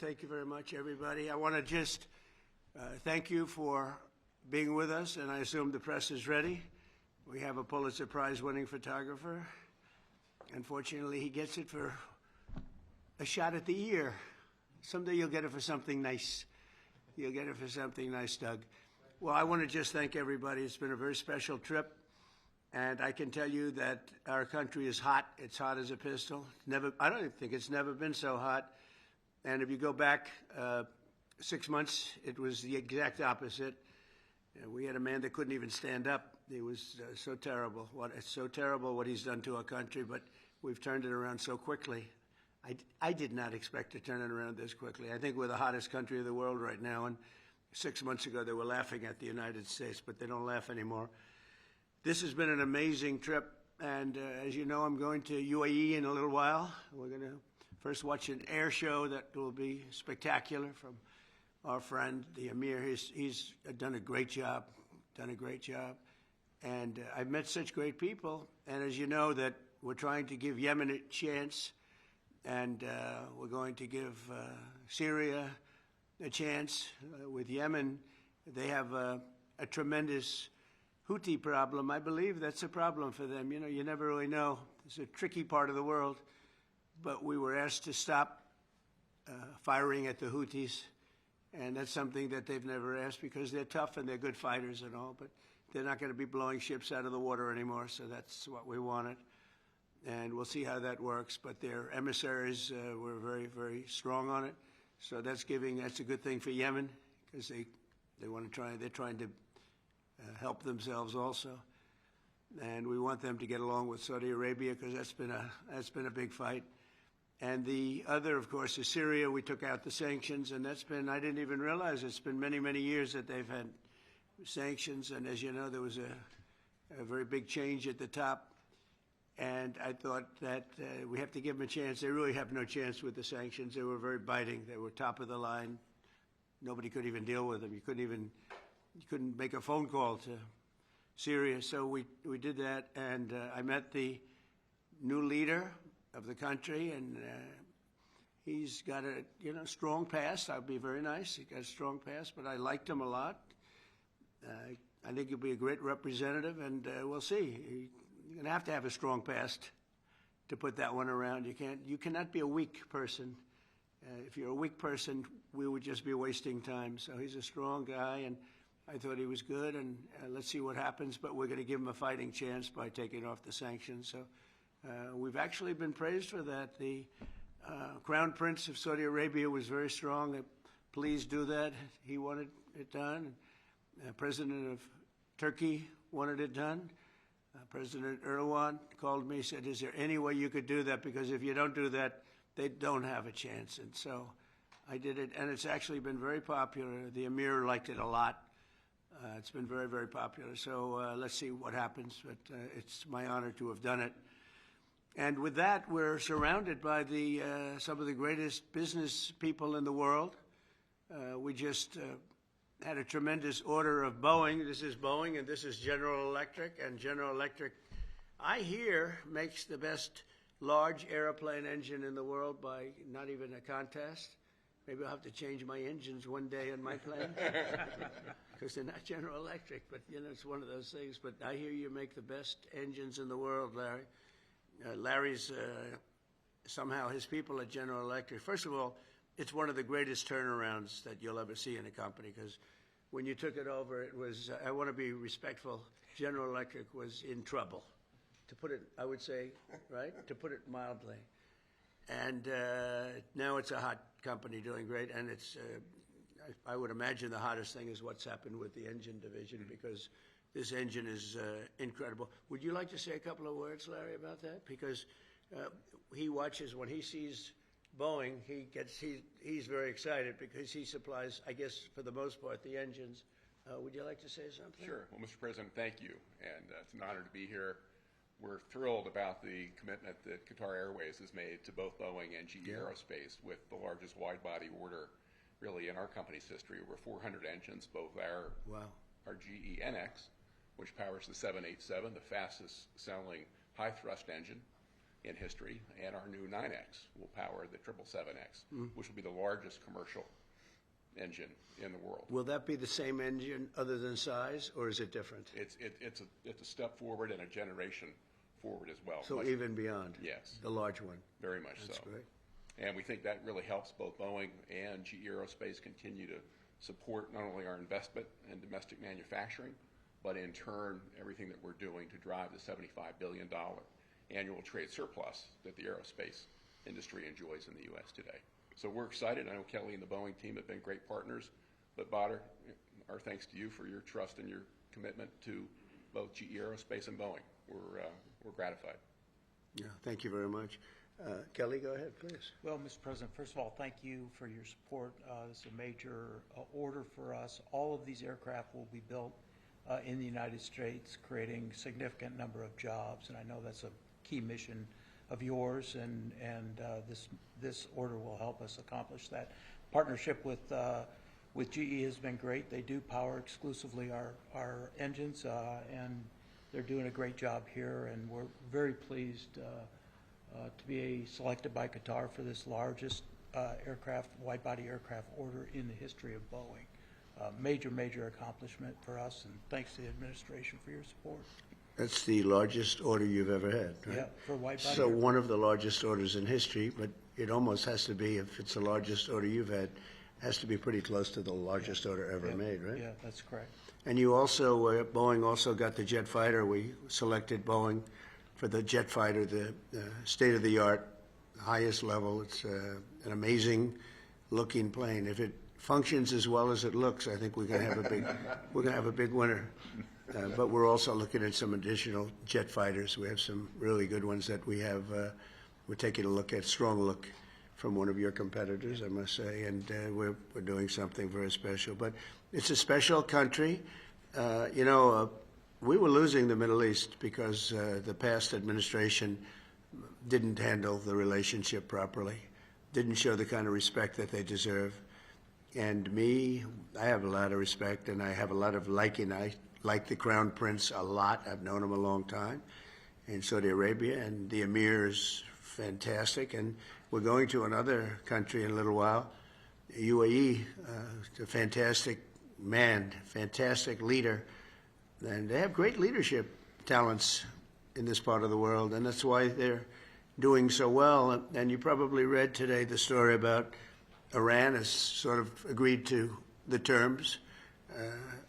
Thank you very much, everybody. I want to just thank you for being with us, and I assume the press is ready. We have a Pulitzer Prize-winning photographer. Unfortunately, he gets it for a shot at the year. Someday you'll get it for something nice. You'll get it for something nice, Doug. Well, I want to just thank everybody. It's been a very special trip, and I can tell you that our country is hot. It's hot as a pistol. I don't think it's never been so hot. And if you go back 6 months, it was the exact opposite. We had a man that couldn't even stand up. It was so terrible. It's so terrible what he's done to our country, but we've turned it around so quickly. I did not expect to turn it around this quickly. I think we're the hottest country of the world right now, and 6 months ago they were laughing at the United States, but they don't laugh anymore. This has been an amazing trip, and as you know, I'm going to UAE in a little while. We're going to first watch an air show that will be spectacular from our friend, the Emir. He's done a great job, And I've met such great people, and as you know, that we're trying to give Yemen a chance, and we're going to give Syria a chance. With Yemen, they have a tremendous Houthi problem. I believe that's a problem for them. You know, you never really know. It's a tricky part of the world, but we were asked to stop firing at the Houthis, and that's something that they've never asked because they're tough and they're good fighters and all, but they're not going to be blowing ships out of the water anymore, so that's what we wanted. And we'll see how that works, but their emissaries were very, very strong on it. So that's a good thing for Yemen because they're trying to help themselves also. And we want them to get along with Saudi Arabia because that's been a big fight. And the other, of course, is Syria. We took out the sanctions, and I didn't even realize it's been many, many years that they've had sanctions. And as you know, there was a very big change at the top. And I thought that we have to give them a chance. They really have no chance with the sanctions. They were very biting. They were top of the line. Nobody could even deal with them. You couldn't make a phone call to Syria. So we did that, and I met the new leader of the country, and he's got a strong past. I'll be very nice. He got a strong past, but I liked him a lot. I think he'll be a great representative, and we'll see. You're going to have a strong past to put that one around. You cannot be a weak person. If you're a weak person, we would just be wasting time. So he's a strong guy, and I thought he was good, and let's see what happens. But we're going to give him a fighting chance by taking off the sanctions. So we've actually been praised for that. The Crown Prince of Saudi Arabia was very strong. Please do that. He wanted it done. President of Turkey wanted it done. President Erdogan called me, said, is there any way you could do that? Because if you don't do that, they don't have a chance. And so I did it, and it's actually been very popular. The Emir liked it a lot. It's been very, very popular. So let's see what happens, but it's my honor to have done it. And with that, we're surrounded by some of the greatest business people in the world. We just had a tremendous order of Boeing. This is Boeing, and this is General Electric. And General Electric, I hear, makes the best large airplane engine in the world by not even a contest. Maybe I'll have to change my engines one day on my plane because they're not General Electric. But, it's one of those things. But I hear you make the best engines in the world, Larry. Larry's somehow his people at General Electric. First of all, it's one of the greatest turnarounds that you'll ever see in a company because when you took it over, it was, I want to be respectful, General Electric was in trouble, to put it, I would say, right? To put it mildly. And now it's a hot company doing great, and it's, I would imagine the hottest thing is what's happened with the engine division because this engine is incredible. Would you like to say a couple of words, Larry, about that? Because he watches, when he sees Boeing, he's very excited because he supplies, I guess, for the most part, the engines. Would you like to say something? Sure. Well, Mr. President, thank you, and it's an honor to be here. We're thrilled about the commitment that Qatar Airways has made to both Boeing and GE Aerospace with the largest wide-body order, really, in our company's history. Over 400 engines, both our GE NX, which powers the 787, the fastest-selling high-thrust engine in history, and our new 9X will power the 777X, which will be the largest commercial engine in the world. Will that be the same engine other than size, or is it different? It's a step forward and a generation forward as well. So even beyond? Yes. The large one? Very much so. That's great. And we think that really helps both Boeing and GE Aerospace continue to support not only our investment in domestic manufacturing, but in turn, everything that we're doing to drive the $75 billion annual trade surplus that the aerospace industry enjoys in the U.S. today. So we're excited. I know Kelly and the Boeing team have been great partners, but Badr, our thanks to you for your trust and your commitment to both GE Aerospace and Boeing. We're gratified. Yeah, thank you very much. Kelly, go ahead, please. Well, Mr. President, first of all, thank you for your support. This is a major order for us. All of these aircraft will be built in the United States, creating a significant number of jobs, and I know that's a key mission of yours, and this order will help us accomplish that. Partnership with GE has been great. They do power exclusively our engines, and they're doing a great job here, and we're very pleased to be selected by Qatar for this largest wide-body aircraft order in the history of Boeing. Major accomplishment for us, and thanks to the administration for your support. That's the largest order you've ever had, right? Yeah, for wide-body. So one of the largest orders in history, but it almost has to be, if it's the largest order you've had, has to be pretty close to the largest order ever made, right? Yeah, that's correct. And you also, Boeing also got the jet fighter. We selected Boeing for the jet fighter, the state-of-the-art, highest level. It's an amazing-looking plane. If it functions as well as it looks, I think we're going to have a big winner. But we're also looking at some additional jet fighters. We have some really good ones that we have. We're taking a look at, strong look from one of your competitors, I must say, and we're doing something very special. But it's a special country. We were losing the Middle East because the past administration didn't handle the relationship properly, didn't show the kind of respect that they deserve. And I have a lot of respect, and I have a lot of liking. I like the Crown Prince a lot. I've known him a long time in Saudi Arabia, and the Emir is fantastic. And we're going to another country in a little while, UAE, a fantastic man, fantastic leader. And they have great leadership talents in this part of the world, and that's why they're doing so well. And you probably read today the story about Iran has sort of agreed to the terms.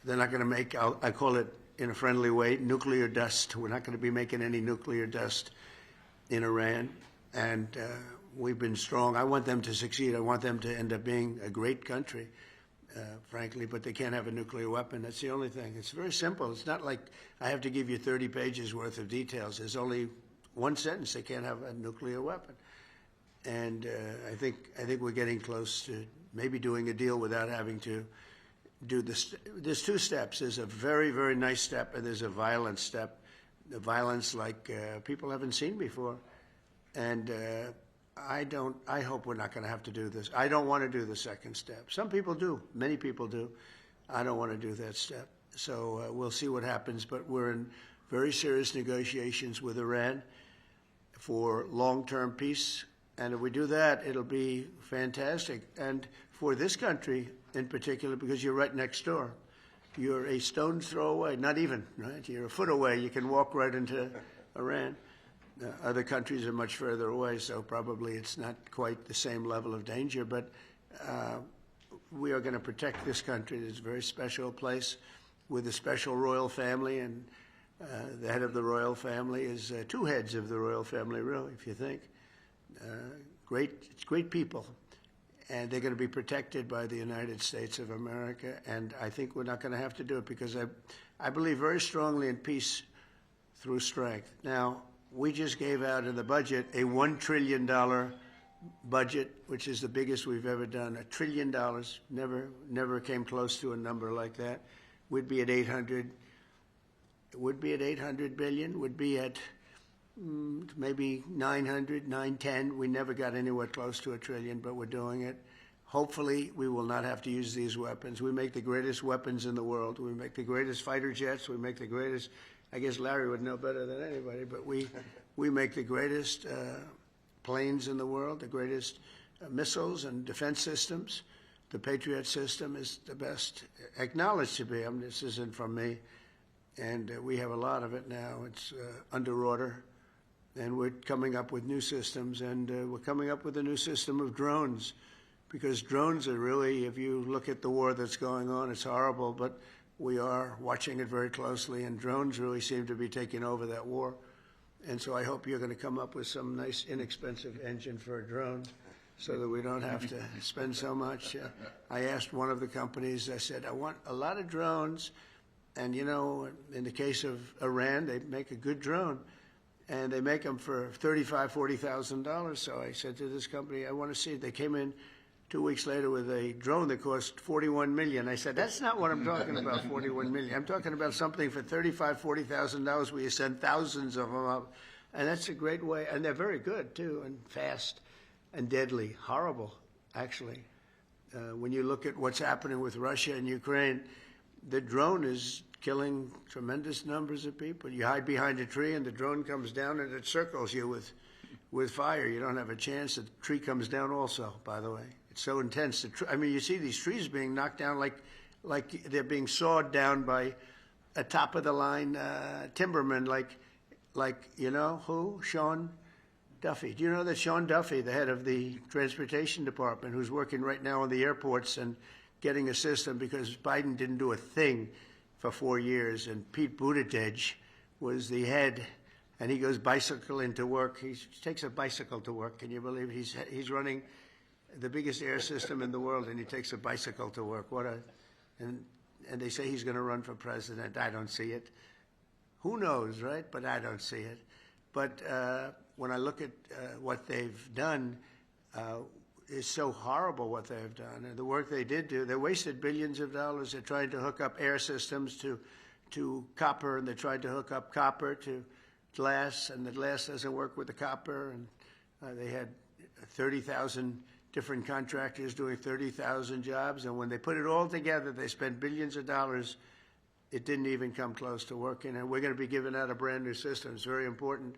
They're not going to make, I call it in a friendly way, nuclear dust. We're not going to be making any nuclear dust in Iran. And we've been strong. I want them to succeed. I want them to end up being a great country, frankly, but they can't have a nuclear weapon. That's the only thing. It's very simple. It's not like I have to give you 30 pages worth of details. There's only one sentence. They can't have a nuclear weapon. And I think we're getting close to maybe doing a deal without having to do this. There's two steps. There's a very, very nice step, and there's a violent step. The violence like people haven't seen before. And I hope we're not going to have to do this. I don't want to do the second step. Some people do. Many people do. I don't want to do that step. So we'll see what happens. But we're in very serious negotiations with Iran for long-term peace. And if we do that, it'll be fantastic. And for this country in particular, because you're right next door. You're a stone's throw away, not even, right? You're a foot away. You can walk right into Iran. Other countries are much further away, so probably it's not quite the same level of danger. But we are going to protect this country. It's a very special place with a special royal family, and the head of the royal family is two heads of the royal family, really, if you think. Great people, and they're going to be protected by the United States of America, and I think we're not going to have to do it because I believe very strongly in peace through strength. Now, we just gave out in the budget a $1 trillion budget, which is the biggest we've ever done. $1 trillion, never came close to a number like that. We'd be at 800 billion, would be at maybe 900, 910. We never got anywhere close to $1 trillion, but we're doing it. Hopefully, we will not have to use these weapons. We make the greatest weapons in the world. We make the greatest fighter jets. We make the greatest, I guess Larry would know better than anybody, but we we make the greatest planes in the world, the greatest missiles and defense systems. The Patriot system is the best, acknowledged to be. I mean, this isn't from me. And we have a lot of it now. It's under order. And we're coming up with new systems. And we're coming up with a new system of drones. Because drones are really, if you look at the war that's going on, it's horrible. But we are watching it very closely. And drones really seem to be taking over that war. And so I hope you're going to come up with some nice, inexpensive engine for a drone so that we don't have to spend so much. I asked one of the companies, I said, I want a lot of drones. And, you know, in the case of Iran, they make a good drone. And they make them for $35,000, $40,000. So I said to this company, I want to see it. They came in 2 weeks later with a drone that cost $41 million. I said, that's not what I'm talking about, $41 million. I'm talking about something for $35,000, $40,000 where you send thousands of them up. And that's a great way. And they're very good, too, and fast and deadly. Horrible, actually. When you look at what's happening with Russia and Ukraine, the drone is killing tremendous numbers of people. You hide behind a tree and the drone comes down and it circles you with fire. You don't have a chance. The tree comes down also, by the way. It's so intense. I mean, you see these trees being knocked down like they're being sawed down by a top-of-the-line timberman like, you know, who? Sean Duffy. Do you know that Sean Duffy, the head of the Transportation Department, who's working right now on the airports and getting a system because Biden didn't do a thing for 4 years, and Pete Buttigieg was the head, and he goes bicycling to work. He takes a bicycle to work. Can you believe he's running the biggest air system in the world, and he takes a bicycle to work? And they say he's going to run for president. I don't see it. Who knows, right? But I don't see it. But when I look at what they've done, it's so horrible what they've done. And the work they did do, they wasted billions of dollars. They're trying to hook up air systems to copper, and they tried to hook up copper to glass, and the glass doesn't work with the copper. And they had 30,000 different contractors doing 30,000 jobs. And when they put it all together, they spent billions of dollars. It didn't even come close to working. And we're going to be giving out a brand new system. It's very important.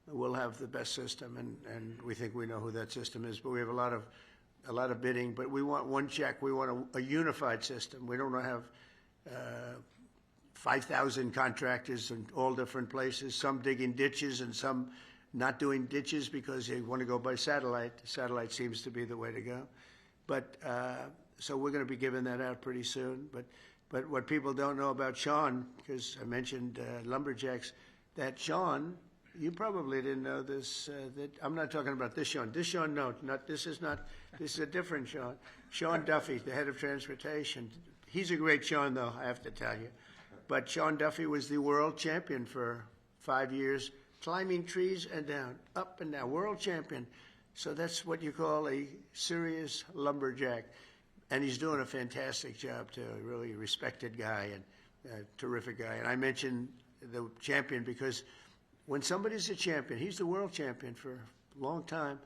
We'll have the best system, and we think we know who that system is. But we have a lot of bidding. But we want one check. We want a unified system. We don't want to have 5,000 contractors in all different places. Some digging ditches and some not doing ditches because they want to go by satellite. Satellite seems to be the way to go. But so we're going to be giving that out pretty soon. But what people don't know about Sean, because I mentioned lumberjacks, that Sean. You probably didn't know this. That I'm not talking about this Sean. This Sean, no, this is a different Sean. Sean Duffy, the head of transportation. He's a great Sean, though, I have to tell you. But Sean Duffy was the world champion for 5 years, climbing trees and down, up and down, world champion. So that's what you call a serious lumberjack. And he's doing a fantastic job, too. A really respected guy and a terrific guy. And I mentioned the champion because when somebody's a champion, he's the world champion for a long time.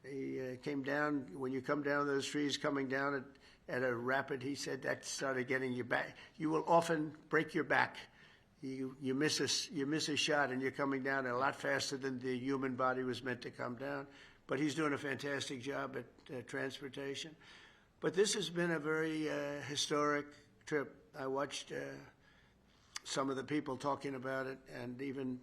He came down, when you come down those trees, coming down at a rapid, he said that started getting you back. You will often break your back. You miss a shot and you're coming down a lot faster than the human body was meant to come down. But he's doing a fantastic job at transportation. But this has been a very historic trip. I watched some of the people talking about it, and even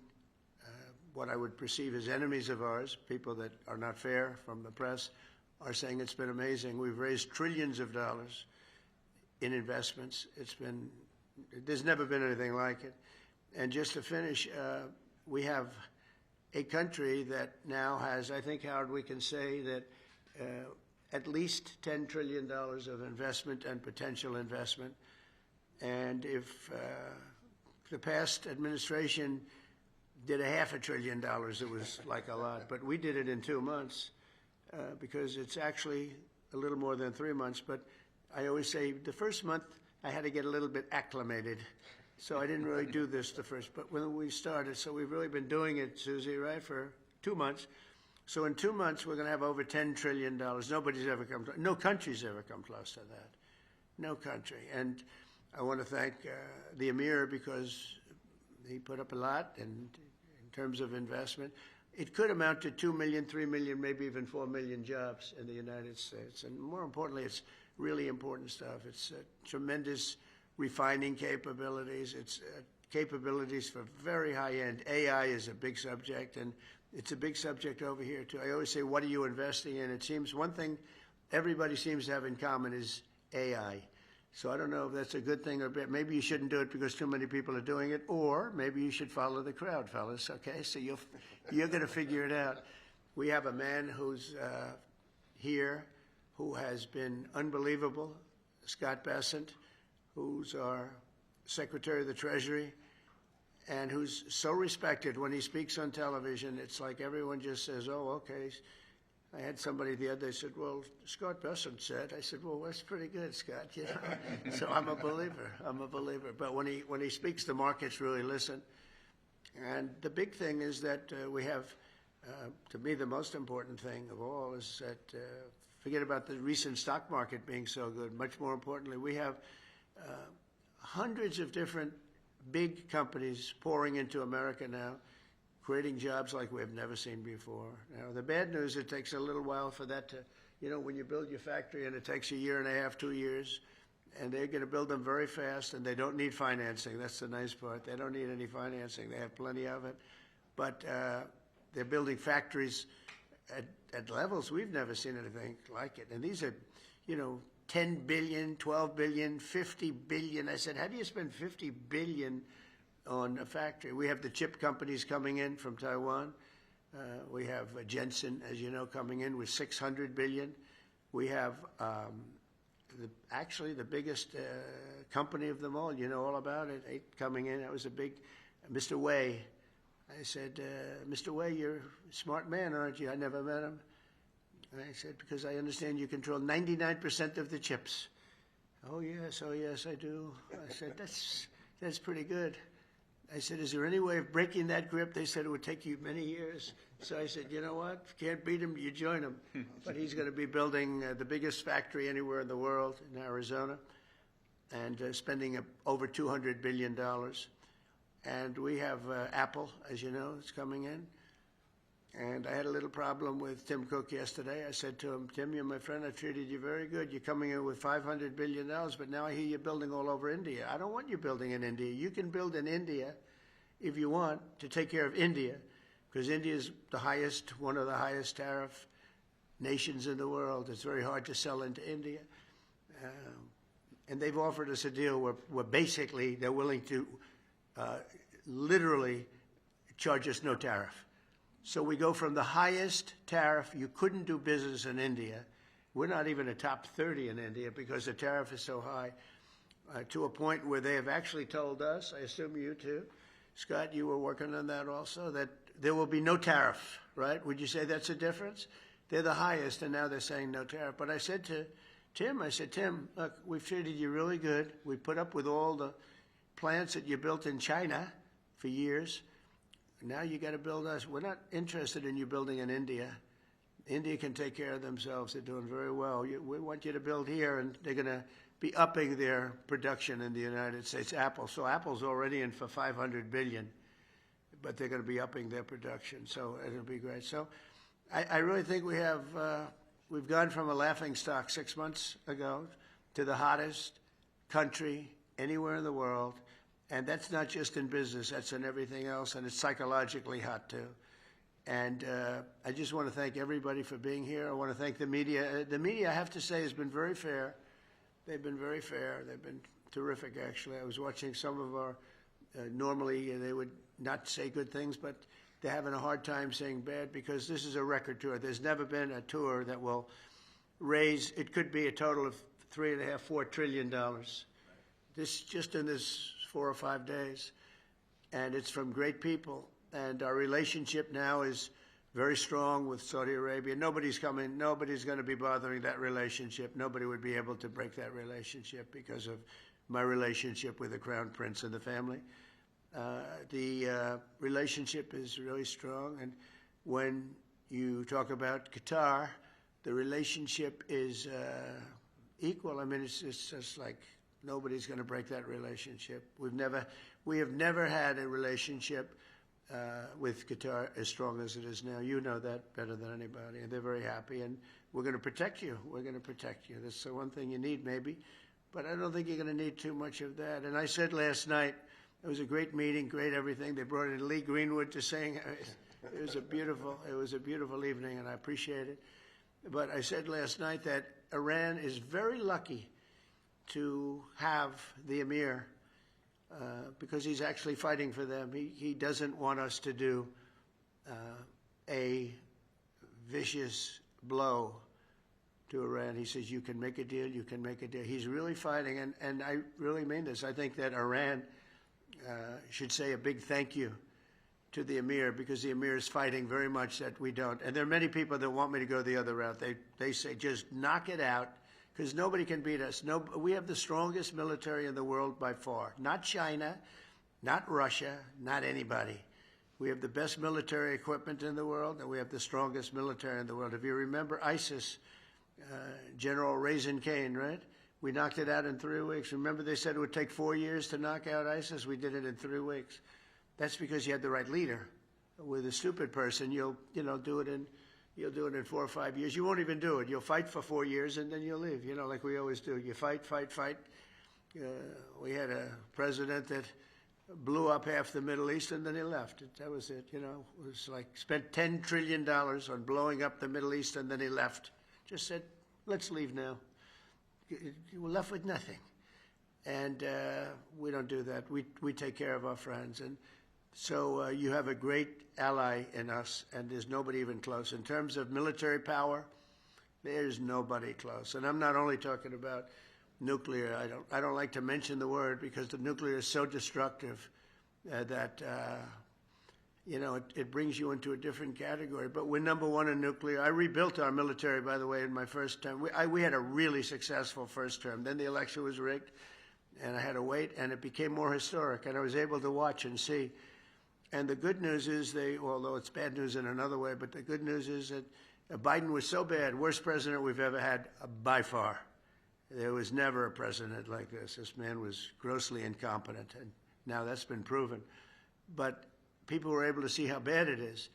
what I would perceive as enemies of ours, people that are not fair from the press, are saying it's been amazing. We've raised trillions of dollars in investments. There's never been anything like it. And just to finish, we have a country that now has, I think, Howard, we can say that at least $10 trillion of investment and potential investment. And if the past administration did $500 billion, it was like a lot. But we did it in 2 months because it's actually a little more than 3 months. But I always say the first month I had to get a little bit acclimated. So I didn't really do this the first. But when we started, so we've really been doing it, Susie, right, for 2 months. So in 2 months, we're going to have over $10 trillion. Nobody's ever come close. No country's ever come close to that. No country. And I want to thank the Emir because he put up a lot in terms of investment. it could amount to 2 million, 3 million, maybe even 4 million jobs in the United States. And more importantly, it's really important stuff. It's tremendous refining capabilities. It's capabilities for very high-end. AI is a big subject, and it's a big subject over here, too. I always say, what are you investing in? It seems one thing everybody seems to have in common is AI. So I don't know if that's a good thing or bad. Maybe you shouldn't do it because too many people are doing it, or maybe you should follow the crowd, fellas, okay? So you're going to figure it out. We have a man who's here who has been unbelievable, Scott Bessent, who's our Secretary of the Treasury, and who's so respected. When he speaks on television, it's like everyone just says, oh, okay. I had somebody the other day said, well, Scott Bessent said. I said, well, that's pretty good, Scott. You know? So I'm a believer. I'm a believer. But when he speaks, the markets really listen. And the big thing is that we have, to me, the most important thing of all is that, forget about the recent stock market being so good. Much more importantly, we have hundreds of different big companies pouring into America now, creating jobs like we've never seen before. Now, the bad news, it takes a little while for that to, you know, when you build your factory and it takes 1.5 years, 2 years, and they're going to build them very fast, and they don't need financing. That's the nice part. They don't need any financing. They have plenty of it. But they're building factories at levels we've never seen anything like it. And these are, you know, 10 billion, 12 billion, 50 billion. I said, how do you spend 50 billion on a factory? We have the chip companies coming in from Taiwan. We have Jensen, as you know, coming in with 600 billion. We have actually the biggest company of them all. You know all about it. Coming in. That was a big, Mr. Wei. I said, Mr. Wei, you're a smart man, aren't you? I never met him. And I said, because I understand you control 99% of the chips. Oh, yes, I do. I said, that's pretty good. I said, is there any way of breaking that grip? They said it would take you many years. So I said, you know what? If you can't beat him, you join him. But he's going to be building the biggest factory anywhere in the world in Arizona and spending over $200 billion. And we have Apple, as you know, is coming in. And I had a little problem with Tim Cook yesterday. I said to him, Tim, you're my friend. I treated you very good. You're coming in with $500 billion, but now I hear you're building all over India. I don't want you building in India. You can build in India if you want to take care of India, because India is one of the highest tariff nations in the world. It's very hard to sell into India. And they've offered us a deal where basically they're willing to literally charge us no tariff. So we go from the highest tariff, you couldn't do business in India. We're not even a top 30 in India because the tariff is so high, to a point where they have actually told us, I assume you too, Scott, you were working on that also, that there will be no tariff, right? Would you say that's a difference? They're the highest, and now they're saying no tariff. But I said to Tim, Tim, look, we've treated you really good. We put up with all the plants that you built in China for years. Now you got to build us. We're not interested in you building in India. India can take care of themselves. They're doing very well. We want you to build here, and they're going to be upping their production in the United States. Apple. So Apple's already in for $500 billion, but they're going to be upping their production. So it'll be great. So I really think we've gone from a laughing stock 6 months ago to the hottest country anywhere in the world. And that's not just in business, that's in everything else, and it's psychologically hot too. And I just want to thank everybody for being here. I want to thank the media. The media, I have to say, has been very fair. They've been very fair. They've been terrific, actually. I was watching some of our, normally they would not say good things, but they're having a hard time saying bad because this is a record tour. There's never been a tour that will raise, it could be a total of $3.5, $4 trillion. This, just in this 4 or 5 days, and it's from great people. And our relationship now is very strong with Saudi Arabia. Nobody's going to be bothering that relationship. Nobody would be able to break that relationship because of my relationship with the Crown Prince and the family. The relationship is really strong, and when you talk about Qatar, the relationship is equal. I mean, it's just like nobody's going to break that relationship. We have never had a relationship with Qatar as strong as it is now. You know that better than anybody, and they're very happy. And we're going to protect you. We're going to protect you. That's the one thing you need, maybe, but I don't think you're going to need too much of that. And I said last night, it was a great meeting, great everything. They brought in Lee Greenwood to sing. It was a beautiful evening, and I appreciate it. But I said last night that Iran is very lucky to have the emir because he's actually fighting for them. He doesn't want us to do a vicious blow to Iran. He says, you can make a deal, you can make a deal. He's really fighting, and I really mean this. I think that Iran should say a big thank you to the emir, because the emir is fighting very much that we don't. And there are many people that want me to go the other route. They say, just knock it out, because nobody can beat us. No, we have the strongest military in the world by far. Not China, not Russia, not anybody. We have the best military equipment in the world, and we have the strongest military in the world. If you remember ISIS, General Raisin Kane, right? We knocked it out in 3 weeks. Remember they said it would take 4 years to knock out ISIS? We did it in 3 weeks. That's because you had the right leader. With a stupid person, you'll do it in 4 or 5 years. You won't even do it. You'll fight for 4 years and then you'll leave. Like we always do. You fight. We had a president that blew up half the Middle East and then he left. That was it. It was like spent $10 trillion on blowing up the Middle East and then he left. Just said, let's leave now. We're left with nothing. And we don't do that. We take care of our friends. And so you have a great ally in us, and there's nobody even close. In terms of military power, there's nobody close. And I'm not only talking about nuclear. I don't like to mention the word because the nuclear is so destructive that it brings you into a different category. But we're number one in nuclear. I rebuilt our military, by the way, in my first term. We had a really successful first term. Then the election was rigged, and I had to wait, and it became more historic. And I was able to watch and see. And the good news is although it's bad news in another way, but the good news is that Biden was so bad, worst president we've ever had by far. There was never a president like this. This man was grossly incompetent, and now that's been proven. But people were able to see how bad it is,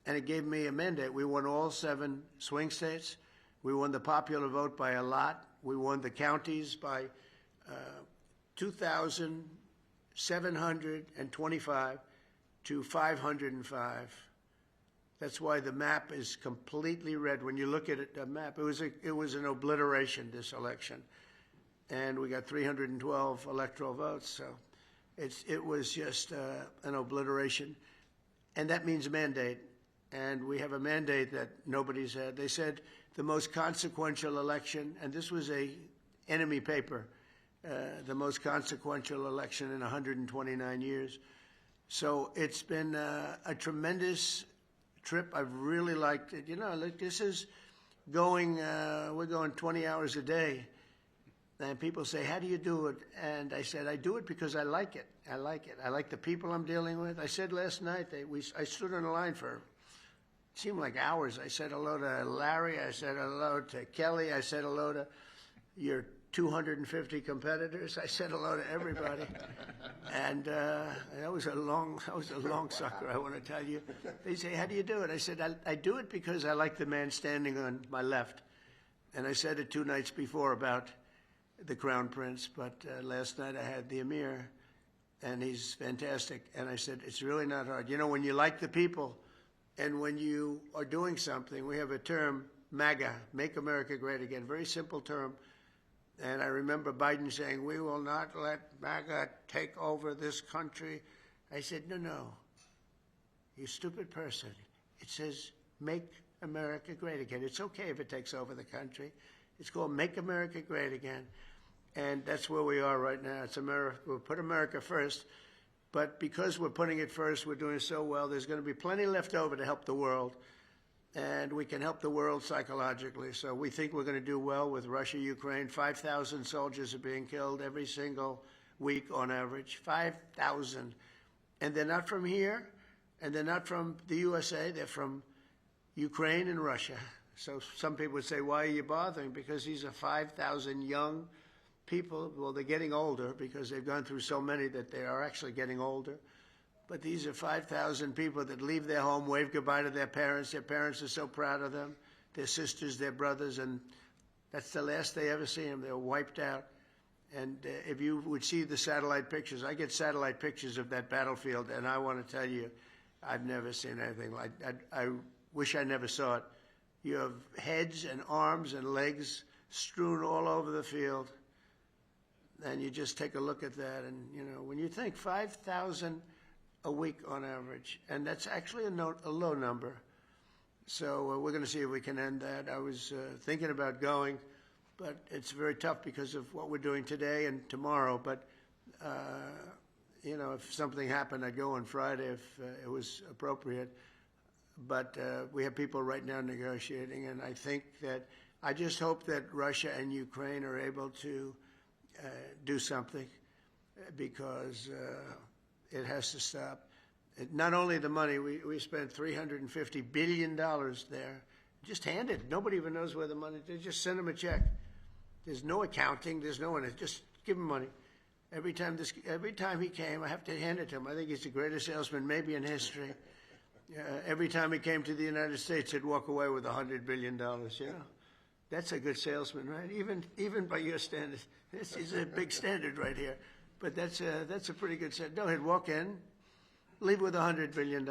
and it gave me a mandate. We won all 7 swing states. We won the popular vote by a lot. We won the counties by 2,725 to 505. That's why the map is completely red. When you look at it, the map, it was an obliteration, this election. And we got 312 electoral votes, so it was just an obliteration. And that means mandate. And we have a mandate that nobody's had. They said the most consequential election, and this was a enemy paper, the most consequential election in 129 years. So it's been a tremendous trip. I've really liked it. This is going, we're going 20 hours a day. And people say, how do you do it? And I said, I do it because I like it. I like it. I like the people I'm dealing with. I said last night, I stood on the line for, it seemed like hours. I said hello to Larry. I said hello to Kelly. I said hello to your 250 competitors. I said hello to everybody. And that was a long sucker, I want to tell you. They say, how do you do it? I said, I do it because I like the man standing on my left. And I said it 2 nights before about the Crown Prince, but last night I had the Emir, and he's fantastic. And I said, it's really not hard. When you like the people and when you are doing something, we have a term, MAGA, Make America Great Again, very simple term. And I remember Biden saying, we will not let MAGA take over this country. I said, no, you stupid person. It says, Make America Great Again. It's okay if it takes over the country. It's called Make America Great Again. And that's where we are right now. It's America. We'll put America first. But because we're putting it first, we're doing so well, there's going to be plenty left over to help the world. And we can help the world psychologically. So we think we're going to do well with Russia, Ukraine. 5,000 soldiers are being killed every single week on average. 5,000. And they're not from here, and they're not from the USA. They're from Ukraine and Russia. So some people would say, why are you bothering? Because these are 5,000 young people. Well, they're getting older because they've gone through so many that they are actually getting older. but these are 5,000 people that leave their home, wave goodbye to their parents. Their parents are so proud of them, their sisters, their brothers, and that's the last they ever see them. They're wiped out. And if you would see the satellite pictures, I get satellite pictures of that battlefield, and I want to tell you, I've never seen anything like that. I wish I never saw it. You have heads and arms and legs strewn all over the field, and you just take a look at that, and, you know, when you think 5,000 a week on average, and that's actually a low number. So we're going to see if we can end that. I was thinking about going, but it's very tough because of what we're doing today and tomorrow. But, you know, if something happened, I'd go on Friday if it was appropriate. But we have people right now negotiating, and I think that I just hope that Russia and Ukraine are able to do something, because it has to stop. Not only the money, we spent $350 billion there, just handed. Nobody even knows where the money, they just send them a check. There's no accounting, there's no one, just give him money. Every time he came, I have to hand it to him. I think he's the greatest salesman maybe in history. Every time he came to the United States, he'd walk away with $100 billion, you know. That's a good salesman, right? Even by your standards. This is a big standard right here. But that's a pretty good set. No, he'd walk in, leave with $100 billion.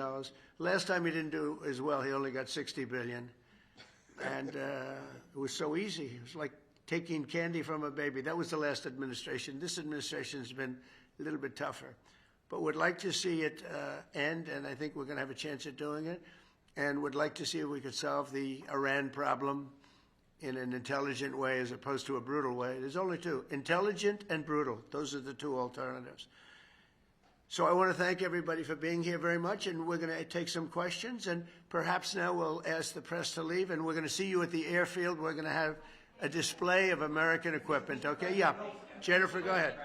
Last time he didn't do as well. He only got $60 billion. And it was so easy. It was like taking candy from a baby. That was the last administration. This administration's been a little bit tougher. But would like to see it end, and I think we're going to have a chance at doing it. And would like to see if we could solve the Iran problem in an intelligent way as opposed to a brutal way. There's only two, intelligent and brutal. Those are the two alternatives. So I want to thank everybody for being here very much, and we're going to take some questions, and perhaps now we'll ask the press to leave, and we're going to see you at the airfield. We're going to have a display of American equipment, okay? Yeah. Jennifer, go ahead.